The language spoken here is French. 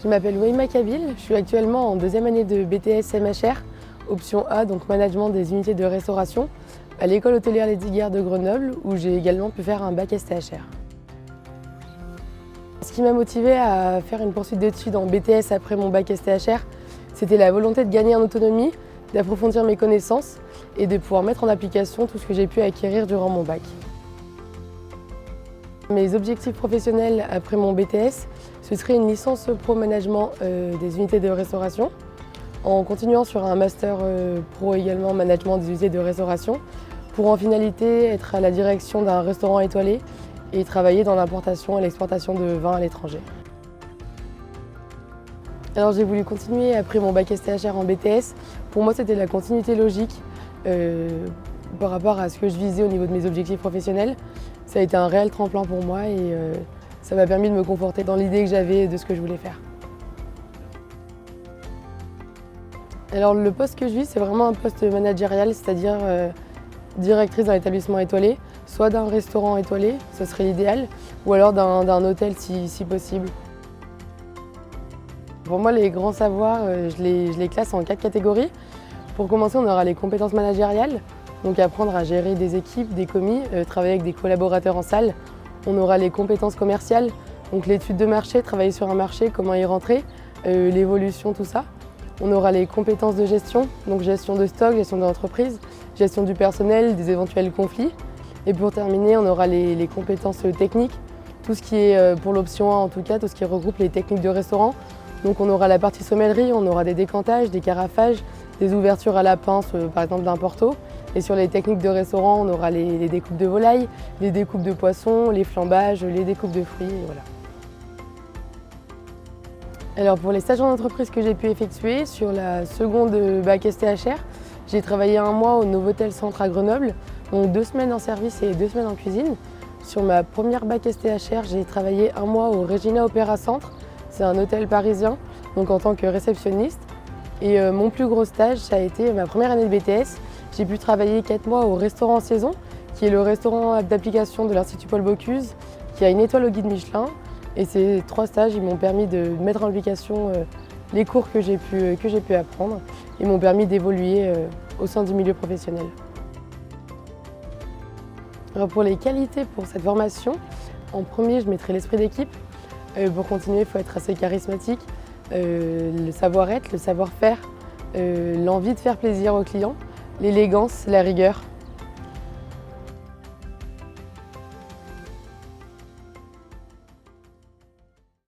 Je m'appelle Wayma Kabil, je suis actuellement en deuxième année de BTS MHR, option A, donc management des unités de restauration, à l'école hôtelière Les Diguerres de Grenoble, où j'ai également pu faire un bac STHR. Ce qui m'a motivée à faire une poursuite d'études en BTS après mon bac STHR, c'était la volonté de gagner en autonomie, d'approfondir mes connaissances et de pouvoir mettre en application tout ce que j'ai pu acquérir durant mon bac. Mes objectifs professionnels après mon BTS, ce serait une licence pro management des unités de restauration, en continuant sur un master pro également management des unités de restauration, pour en finalité être à la direction d'un restaurant étoilé et travailler dans l'importation et l'exportation de vins à l'étranger. Alors j'ai voulu continuer après mon bac STHR en BTS. Pour moi, c'était la continuité logique par rapport à ce que je visais au niveau de mes objectifs professionnels. Ça a été un réel tremplin pour moi et ça m'a permis de me conforter dans l'idée que j'avais de ce que je voulais faire. Alors le poste que je vis, c'est vraiment un poste managérial, c'est-à-dire directrice d'un établissement étoilé, soit d'un restaurant étoilé, ce serait l'idéal, ou alors d'un hôtel si possible. Pour moi, les grands savoirs, je les classe en 4 catégories. Pour commencer, on aura les compétences managériales, donc apprendre à gérer des équipes, des commis, travailler avec des collaborateurs en salle. On aura les compétences commerciales, donc l'étude de marché, travailler sur un marché, comment y rentrer, l'évolution, tout ça. On aura les compétences de gestion, donc gestion de stock, gestion de l'entreprise, gestion du personnel, des éventuels conflits. Et pour terminer, on aura les compétences techniques, tout ce qui est, pour l'option 1 en tout cas, tout ce qui regroupe les techniques de restaurant. Donc on aura la partie sommellerie, on aura des décantages, des carafages, des ouvertures à la pince, par exemple d'un porto. Et sur les techniques de restaurant, on aura les découpes de volaille, les découpes de poissons, les flambages, les découpes de fruits, et voilà. Alors pour les stages en entreprise que j'ai pu effectuer, sur la seconde bac STHR, j'ai travaillé un mois au Novotel Centre à Grenoble, donc 2 semaines en service et 2 semaines en cuisine. Sur ma première bac STHR, j'ai travaillé un mois au Regina Opéra Centre, c'est un hôtel parisien, donc en tant que réceptionniste. Et mon plus gros stage, ça a été ma première année de BTS. J'ai pu travailler 4 mois au restaurant Saison, qui est le restaurant d'application de l'Institut Paul Bocuse, qui a une étoile au guide Michelin. Et ces 3 stages, ils m'ont permis de mettre en application les cours que j'ai pu apprendre et m'ont permis d'évoluer au sein du milieu professionnel. Alors pour les qualités pour cette formation, en premier, je mettrai l'esprit d'équipe. Pour continuer, il faut être assez charismatique, le savoir-être, le savoir-faire, l'envie de faire plaisir aux clients, l'élégance, la rigueur.